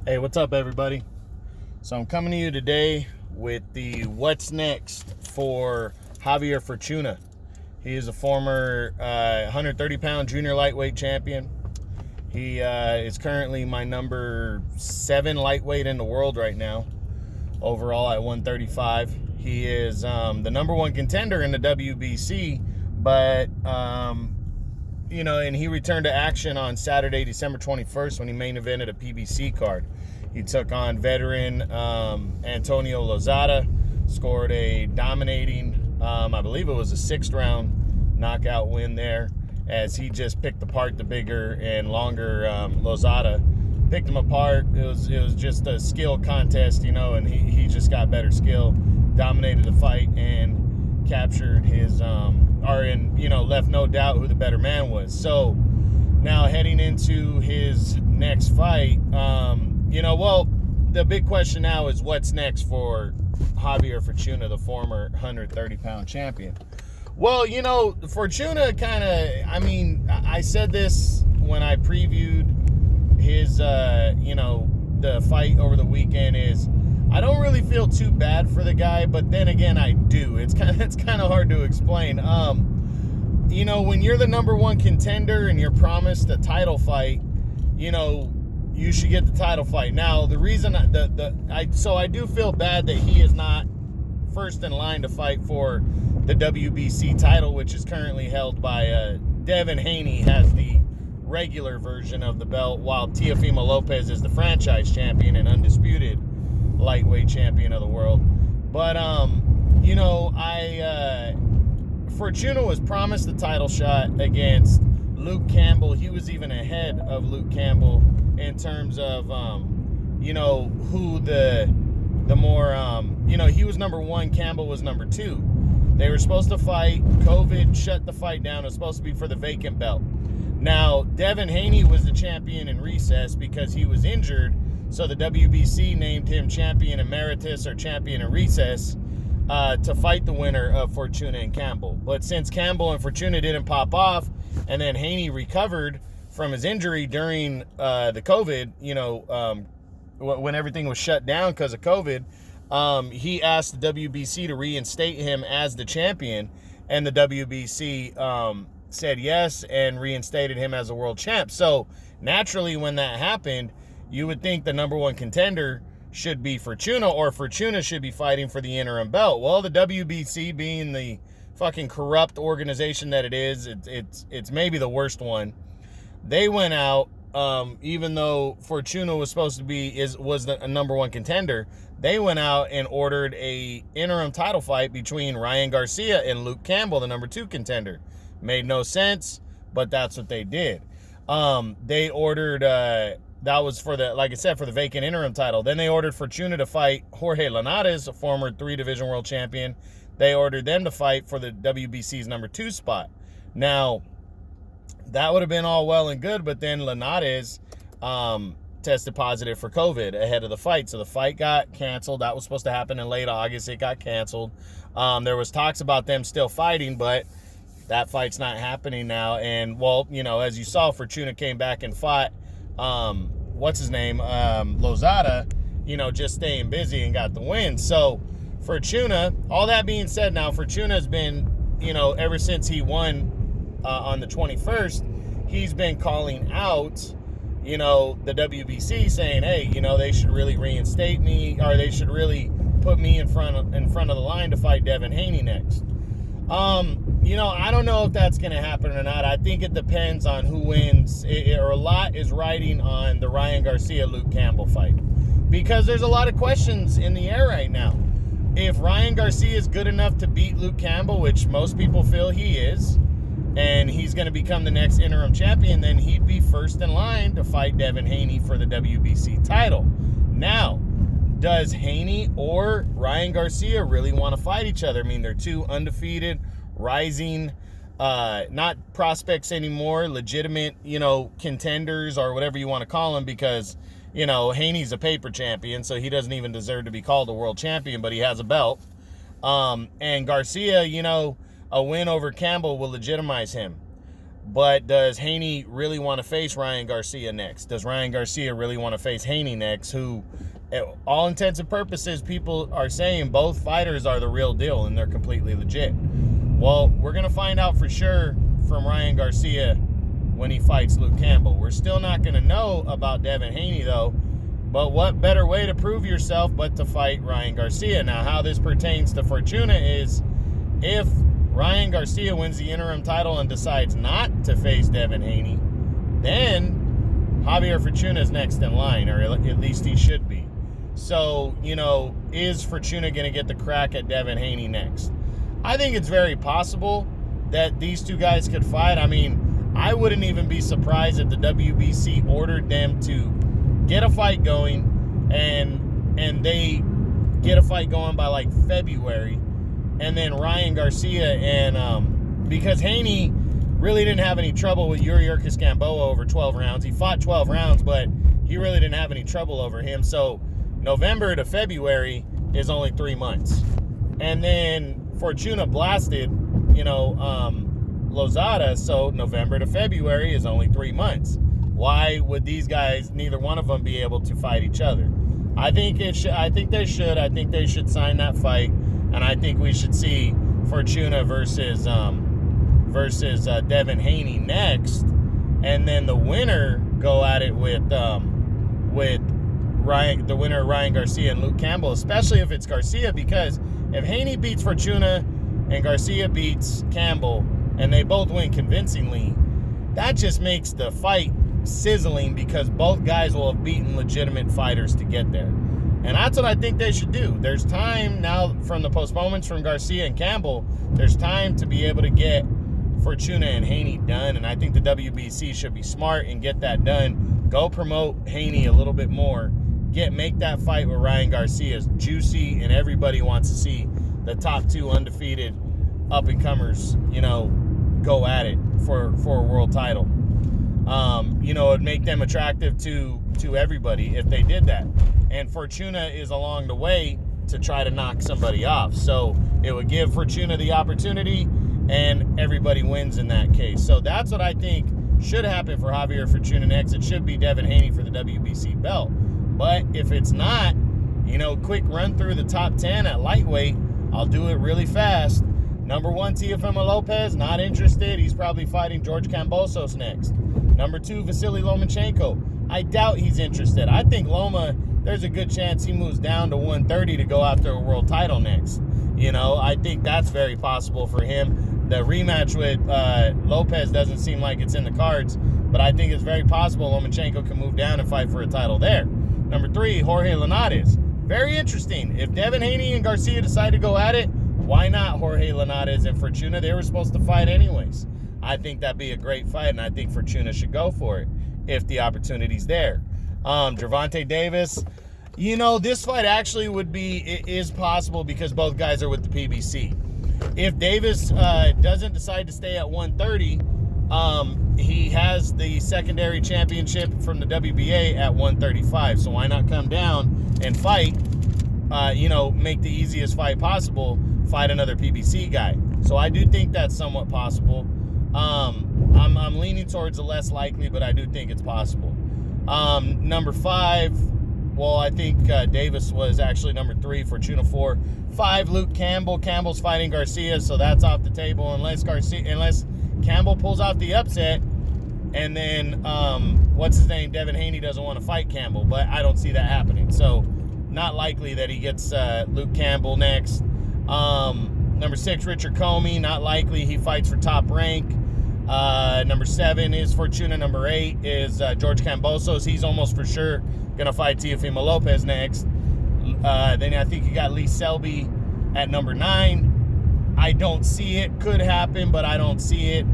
Hey, what's up, everybody? So I'm coming to you today with the what's next for Javier Fortuna. He is a former 130-pound junior lightweight champion. He is currently my number 7 lightweight in the world right now, overall at 135. He is the number 1 contender in the WBC, but and he returned to action on Saturday, December 21st, when he main evented a PBC card. He took on veteran Antonio Lozada, scored a dominating, I believe it was a 6th round knockout win there, as he just picked apart the bigger and longer Lozada. Picked him apart. It was just a skill contest, and he just got better skill, dominated the fight, and captured his left no doubt who the better man was. So now heading into his next fight, the big question now is what's next for Javier Fortuna, the former 130-pound champion. Well, Fortuna I said this when I previewed his, the fight over the weekend, is I don't really feel too bad for the guy, but then again, I do. It's kind of hard to explain. When you're the number 1 contender and you're promised a title fight, you should get the title fight. Now, the reason I do feel bad that he is not first in line to fight for the WBC title, which is currently held by Devin Haney, has the regular version of the belt, while Teofimo Lopez is the franchise champion and undisputed lightweight champion of the world. But Fortuna was promised the title shot against Luke Campbell. He was even ahead of Luke Campbell in terms of who the more he was number 1, Campbell was number 2. They were supposed to fight. COVID shut the fight down. It was supposed to be for the vacant belt. Now, Devin Haney was the champion in recess because he was injured, so the WBC named him champion emeritus or champion in recess to fight the winner of Fortuna and Campbell. But since Campbell and Fortuna didn't pop off, and then Haney recovered from his injury during the COVID, when everything was shut down because of COVID, he asked the WBC to reinstate him as the champion, and the WBC said yes and reinstated him as a world champ. So naturally, when that happened, you would think the number 1 contender should be Fortuna, or Fortuna should be fighting for the interim belt. Well, the WBC, being the fucking corrupt organization that it is, it's maybe the worst one. They went out, even though Fortuna was supposed to was the number 1 contender, they went out and ordered a interim title fight between Ryan Garcia and Luke Campbell, the number 2 contender. Made no sense, but that's what they did. They ordered, that was for the vacant interim title. Then they ordered Fortuna to fight Jorge Linares, a former 3-division world champion. They ordered them to fight for the WBC's number 2 spot. Now, that would have been all well and good, but then Linares tested positive for COVID ahead of the fight. So the fight got canceled. That was supposed to happen in late August. It got canceled. There was talks about them still fighting, but that fight's not happening now. And, as you saw, Fortuna came back and fought, Lozada, just staying busy and got the win. So Fortuna, all that being said, now Fortuna's been, ever since he won on the 21st, he's been calling out, the WBC, saying, hey, they should really reinstate me, or they should really put me in front of the line to fight Devin Haney next. I don't know if that's going to happen or not. I think it depends on who wins. A lot is riding on the Ryan Garcia-Luke Campbell fight, because there's a lot of questions in the air right now. If Ryan Garcia is good enough to beat Luke Campbell, which most people feel he is, and he's going to become the next interim champion, then he'd be first in line to fight Devin Haney for the WBC title. Now, does Haney or Ryan Garcia really want to fight each other? I mean, they're 2 undefeated, rising, not prospects anymore, legitimate, contenders, or whatever you want to call them, because, Haney's a paper champion, so he doesn't even deserve to be called a world champion, but he has a belt. And Garcia, a win over Campbell will legitimize him. But does Haney really want to face Ryan Garcia next? Does Ryan Garcia really want to face Haney next, who, at all intents and purposes, people are saying both fighters are the real deal and they're completely legit? Well, we're going to find out for sure from Ryan Garcia when he fights Luke Campbell. We're still not going to know about Devin Haney, though. But what better way to prove yourself but to fight Ryan Garcia? Now, how this pertains to Fortuna is if Ryan Garcia wins the interim title and decides not to face Devin Haney, then Javier Fortuna is next in line, or at least he should be. So, is Fortuna going to get the crack at Devin Haney next? I think it's very possible that these two guys could fight. I mean, I wouldn't even be surprised if the WBC ordered them to get a fight going, and they get a fight going by like February, and then Ryan Garcia and because Haney really didn't have any trouble with Yuriorkis Gamboa over 12 rounds. He fought 12 rounds, but he really didn't have any trouble over him. So November to February is only 3 months, and then Fortuna blasted, Lozada. So November to February is only 3 months. Why would these guys, neither one of them, be able to fight each other? I think they should. I think they should sign that fight, and I think we should see Fortuna versus Devin Haney next, and then the winner go at it with Ryan, the winner Ryan Garcia and Luke Campbell, especially if it's Garcia, because if Haney beats Fortuna and Garcia beats Campbell, and they both win convincingly, that just makes the fight sizzling, because both guys will have beaten legitimate fighters to get there. And that's what I think they should do. There's time now from the postponements from Garcia and Campbell. There's time to be able to get Fortuna and Haney done, and I think the WBC should be smart and get that done. Go promote Haney a little bit more. Make that fight with Ryan Garcia juicy, and everybody wants to see the top two undefeated up-and-comers, go at it for a world title. It'd make them attractive to everybody if they did that. And Fortuna is along the way to try to knock somebody off. So it would give Fortuna the opportunity, and everybody wins in that case. So that's what I think should happen for Javier Fortuna next. It should be Devin Haney for the WBC belt. But if it's not, quick run through the top 10 at lightweight. I'll do it really fast. Number 1, Teofimo Lopez, not interested. He's probably fighting George Kambosos next. Number 2, Vasily Lomachenko. I doubt he's interested. I think Loma, there's a good chance he moves down to 130 to go after a world title next. I think that's very possible for him. The rematch with Lopez doesn't seem like it's in the cards, but I think it's very possible Lomachenko can move down and fight for a title there. Number 3, Jorge Linares. Very interesting. If Devin Haney and Garcia decide to go at it, why not Jorge Linares and Fortuna? They were supposed to fight anyways. I think that'd be a great fight, and I think Fortuna should go for it if the opportunity's there. Gervonta Davis, this fight actually is possible because both guys are with the PBC. If Davis doesn't decide to stay at 130, he has the secondary championship from the WBA at 135. So why not come down and fight, make the easiest fight possible, fight another PBC guy. So I do think that's somewhat possible. I'm leaning towards the less likely, but I do think it's possible. Number 5, I think Davis was actually number 3, Fortuna 4. 5, Luke Campbell. Campbell's fighting Garcia, so that's off the table unless Campbell pulls out the upset, and then Devin Haney doesn't want to fight Campbell, but I don't see that happening. So not likely that he gets Luke Campbell next. Number 6, Richard Comey, not likely he fights for top rank. Number 7 is Fortuna. Number 8 is George Kambosos. He's almost for sure going to fight Teofimo Lopez next. Then I think you got Lee Selby at number 9. I don't see it. Could happen, but I don't see it.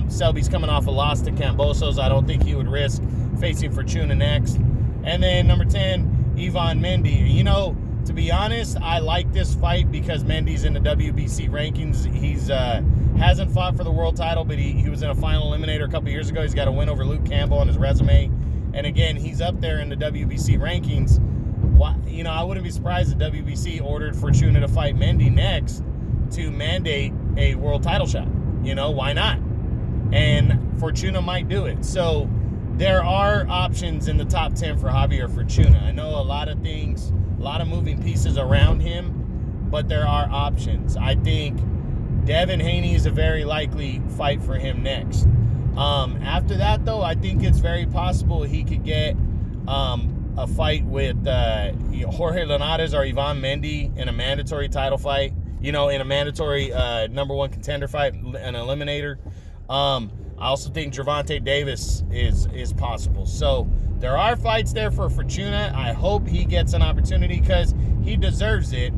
Selby's coming off a loss to Kambosos. I don't think he would risk facing Fortuna next. And then number 10, Ivan Mendy. To be honest, I like this fight because Mendy's in the WBC rankings. He's hasn't fought for the world title, but he was in a final eliminator a couple years ago. He's got a win over Luke Campbell on his resume. And again, he's up there in the WBC rankings. I wouldn't be surprised if WBC ordered Fortuna to fight Mendy next to mandate a world title shot. Why not? and Fortuna might do it. So there are options in the top 10 for Javier Fortuna. I know a lot of things, a lot of moving pieces around him, but there are options. I think Devin Haney is a very likely fight for him next. After that, though, I think it's very possible he could get a fight with Jorge Linares or Ivan Mendy in a mandatory title fight, in a mandatory number one contender fight, an eliminator. I also think Gervonta Davis is possible. So there are fights there for Fortuna. I hope he gets an opportunity because he deserves it.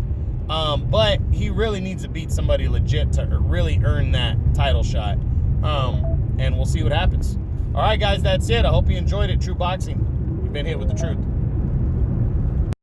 But he really needs to beat somebody legit to really earn that title shot. And we'll see what happens. All right, guys, that's it. I hope you enjoyed it. True Boxing. You've been hit with the truth.